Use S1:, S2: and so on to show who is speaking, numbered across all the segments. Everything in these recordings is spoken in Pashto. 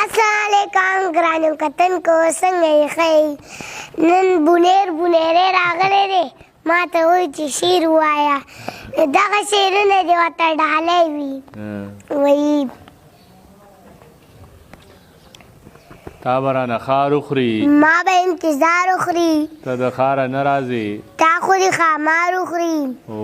S1: السلام علیکم ګرانو کتونکو څنګه یې ښئ نن بونیرې راغلی دی ما ته وایي چې شعر ووایه دغه شعرونه دې ورته ډالۍ وي وایي
S2: تا به رانه ښار وخوري
S1: ما به انتظار وخوري
S2: ته د ښاره نه راځې
S1: تا خوري ښامار وخوري
S2: او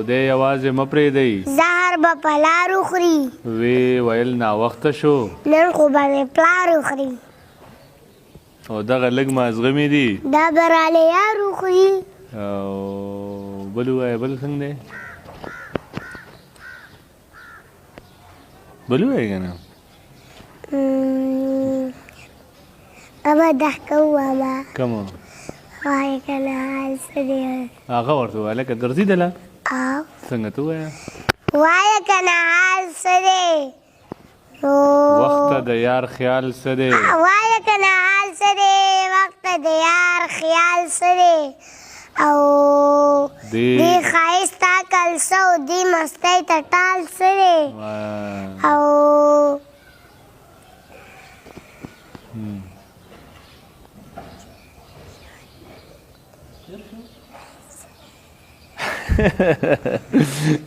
S2: دی یوازې مه پرېږدئ
S1: زهر به په لار وخوري
S2: وی ویل ناوخته شو
S1: نن خو به مې پلار وخوري
S2: او دغه لږ مازغه مې دي
S1: دا به راله یار وخوري
S2: او بل ووایه بل څنګه دی بل ووایه که نه
S1: اما ضحکه وواما
S2: کومه
S1: وایه که نه حال څه دی
S2: هغه ورته ووایه لکه ګرځېدله
S1: او
S2: څنګه ته ووایه
S1: وایه که نه حال څه دی
S2: وخت ته د یار خیال څه دی
S1: وایه که نه حال څه دی وخت ته د یار خیال څه دی او دې ښایست عقل څه او دې مستۍ ته ټال څه دی او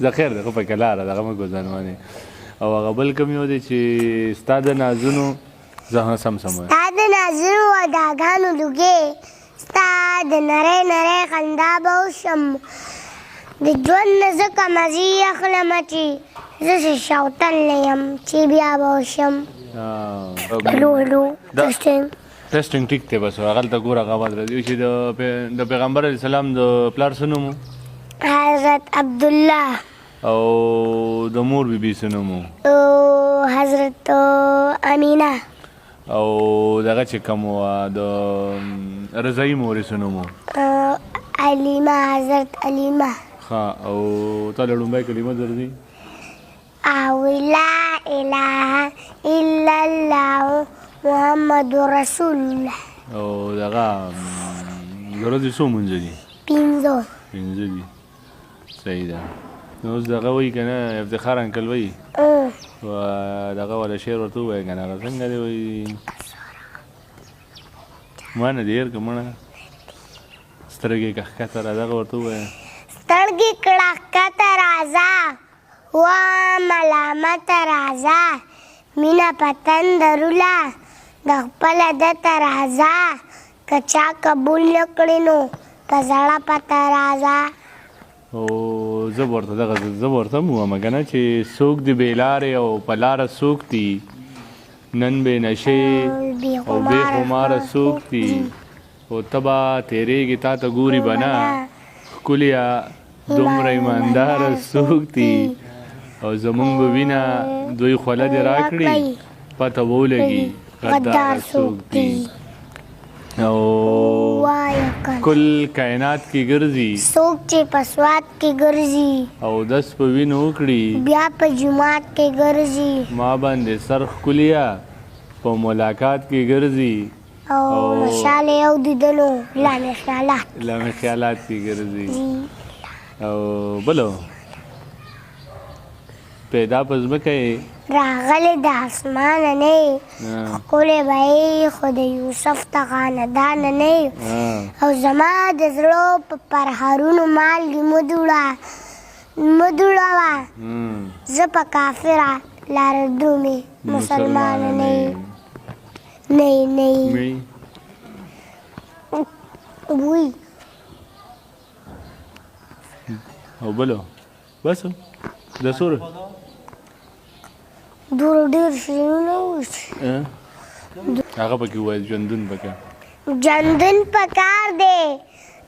S2: زه خیر دی خو پکې لاره دغه مه ګوزانوانې او هغه بل کوم یو دی چې ستا د نازونو زه سم وایه
S1: ستا د نازونو وداګانو لوګې ستا د نری نری خندا به وشم د ژوند نه ځکه مزې اخلمه چې زه چې شوتل نه یم چې بیا به وشم
S2: ټسټینګ ټیک دی بس هغلته ګوره هغه اواز راځي چې د پیغمبر علیه السلام د پلار څه نوم
S1: حضرت عبدالله
S2: او د مور بیبي څه نوم
S1: حضرت امینه
S2: او دغه چې کوم وه د رضایي مورې څه نوم
S1: علیمه حضرت علیمه
S2: ښه او تا له لومړی کلمه درځي
S1: او لا اله الا الله محمد رسول الله
S2: او دغه د ورځې څو مونځه دي
S1: پنځه
S2: دي صحیح ده نو اوس دغه وایي که نه افتخار انکل وایي دغه والا شعر ورته ووایه که نه هغه څنګه دی وایي ما نه دی هېر که مړه سترګې که ښکته را دغه ورته ووایه
S1: سترګې کړه ښکته راځه و ملامته راځه مینه په تندروله د خپله دته راځه که چا قبول نه کړې نو په زړه پته راځه
S2: او زه به ورته دغه زه به ورته هم ووایم که نه چې څوک دې بې لارې او په لاره څوک دي نن بې نشې او بې خماره څوک دي او ته به تېرېږې تا ته ګوري به نه ښکليه دومره ایمانداره څوک دي او زمونږ به وینه دوی خوله دې راکړي پته به ولګي غداره څوک دي او کل کائنات کې ګرځي
S1: څوک چې په سوات کې ګرځي
S2: او دس په وینو وکړي
S1: بیا په جومات کې ګرځي
S2: ما باندې سر ښکليه په ملاقات کې ګرځي
S1: او شاله یو دیدلو لامې
S2: خیالات کې ګرځي او بلو پیدا په ځمکه یې
S1: راغلی د اسمانه نه یې ښکلی به یې خو د یوسف د خاندانه نه یې او زما د زړه په پرهرونو مالګې مه دوړوه زه په کافره لاره درومې مسلمانه نه یې وی
S2: او بلو بس د سوره
S1: دور ډېر شعرونه وشي
S2: هغه پکې ووایه ژوندون پکار
S1: ژوندون پکار دی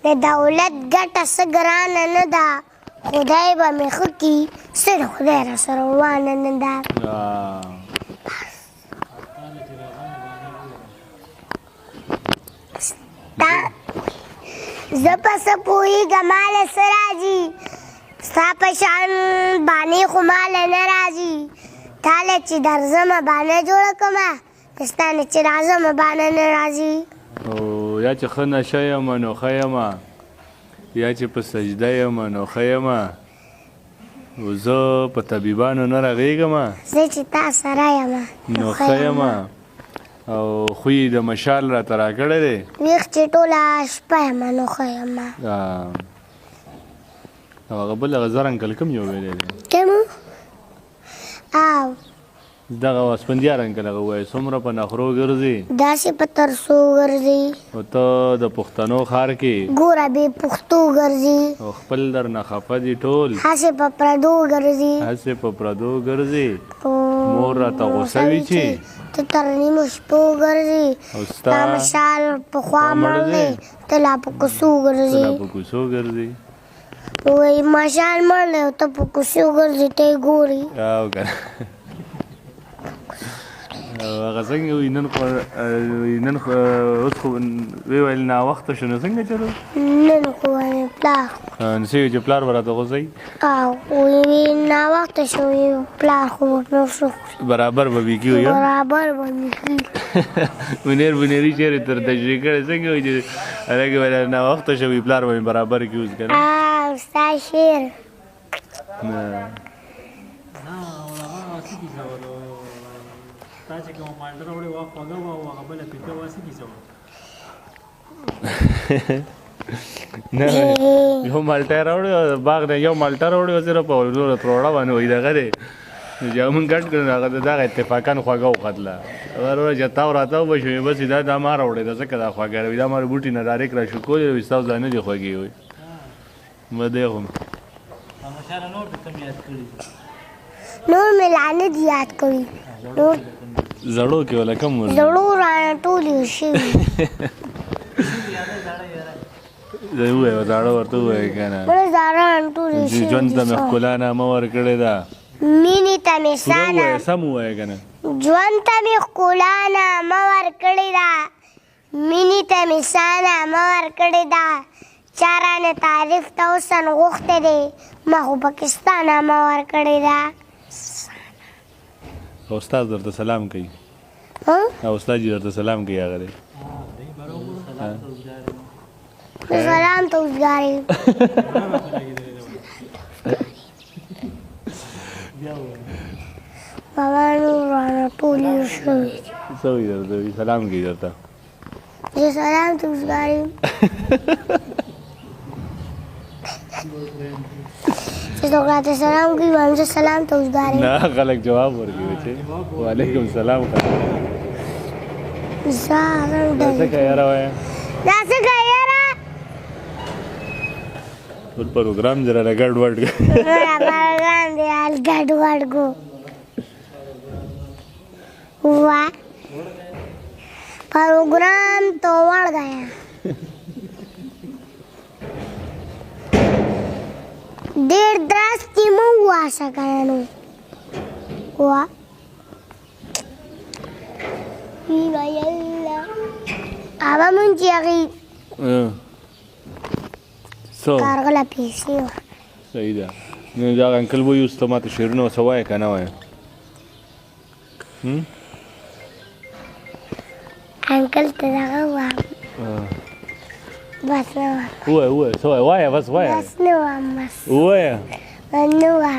S1: د دولت ګټه څه ګرانه نه ده خدای به مې ښه کي څه د خدای راسره روانه نه ده زه په څه پوهېږم ماله څه راځي ستا په شان بانې خو ماله نه راځي تاله چې درځمه بانه جوړه کړمه دستا نه چې راځمه بانه نه راځي
S2: او یا چې ښه نشه یم نو ښه یم یا چې په سجده یم نو ښه یم او زه په طبیبانو نه رغېږم
S1: زه چې تا سره یم
S2: نو ښه یم او خوی د مشال را ترا کړی دی
S1: ویښ چې ټوله شپه یې منو ښیم
S2: او هغه بل هغه زر انکل کوم یو ویلی دی
S1: کوم او
S2: دغه وسپندیار انکل هغه وایي څومره په نخرو ګرځي
S1: داسې په ترسو ګرځي
S2: او ته د پښتنو ښار کې
S1: ګوره بې پښتو ګرځي
S2: او خپل درنه خفه دي ټول
S1: هسې په پردو ګرځي
S2: هسې په پردو ګرځي
S1: خو
S2: مور راته غوسه وي چې
S1: ته تر نیمو شپو ګرځي
S2: او
S1: دا مشال پخوا مړ دی ته لا په کوڅو ګرځي
S2: په کوڅو ګرځي
S1: وایي مشال مړ دی او ته په کوڅو ګرځي ته یې ګوري
S2: او که هغه څنګه وي نن خو اوس خو ویل ناوخته شو نو څنګه چلو
S1: نن خو مې پلار
S2: نو څه چې پلار به راته غوځوي
S1: او وی ناوخته شو پلار خو به شو
S2: برابر به وي کېږي
S1: برابر به مې کېږي
S2: منیر بنیري چېرې تر تشریح کړی څنګه وي چې هغې به ناوخته شوي پلار به مې برابر کړي اوس که نه
S1: ستا شعر
S3: تا چې کوم مالټه راوړې وه خوږه وه او هغه بله پیکه وه څه کیسه وه
S2: نه یو مالټه راوړې باغ نه یو مالټه راوړې وه صرف په نوره تروړه باندې وایي دغه دی چې موږ ګډ کړو هغه د دغه اتفاقاً خوږه وختله هغه چې تاو راتاو به شوې بس دا ما راوړې ده ځکه دا خوږه وي دا ما بوټي نه ډارېک را شو کولې وي ستاسو دا نه دي خوږې وي ما دی خو
S3: مشاله نور ته کم یاد کړي
S1: نور مې لا نه دي یاد کړي نور
S2: زړو کې ولا کم ور
S1: زړو رانه ټول یو شوي
S2: زه ووایه زاړه ورته ووایه که نه
S1: مړه زاړه رانه ټول یو شوي
S2: ژوند ته مې ښکلا نامه ورکړې ده
S1: مینې ته مې
S2: پوره ووایه سم ووایه که نه
S1: ژوند ته مې ښکلا نامه ورکړې ده مینې ته مې سا نامه ورکړې ده چا رانه تعریف ته اوسن غوښتی دی ما خو پکې ستا نامه ورکړې ده
S2: او استاد درته سلام کوي او استاد جي درته سلام کوي هغه دی
S1: سلام ته اوسګار یم بابا نور رانه ټول یو شوي
S2: څه وایي درته وایي سلام کوي درته
S1: زه سلام ته اوسګار یم چې څوک راته سلام کوي وایم زه سلام ته اوسګار یم
S2: نه خلک جواب ورکوي چې وعلیکم سلام
S1: زه
S2: څه کوې یاره وایه
S1: دا څه کوې یاره
S2: ټول پروګرام جره ګډ وډ
S1: پروګرام دی حال ګډ وډ کو हुआ प्रोग्राम तो बढ़ गया डेढ़ दस की हुआ सकानो हुआ अब मुझे अभी
S2: सो
S1: कारगला पीसी
S2: صحیح ده نو دا انکل وایي اوس ته ماته شعرونه څه وایه که نه وایه
S1: अंकल तेरा हुआ बस न
S2: وایه وایه څه وایه وایه بس وایه
S1: बस न हुआ बस
S2: وایه
S1: न हुआ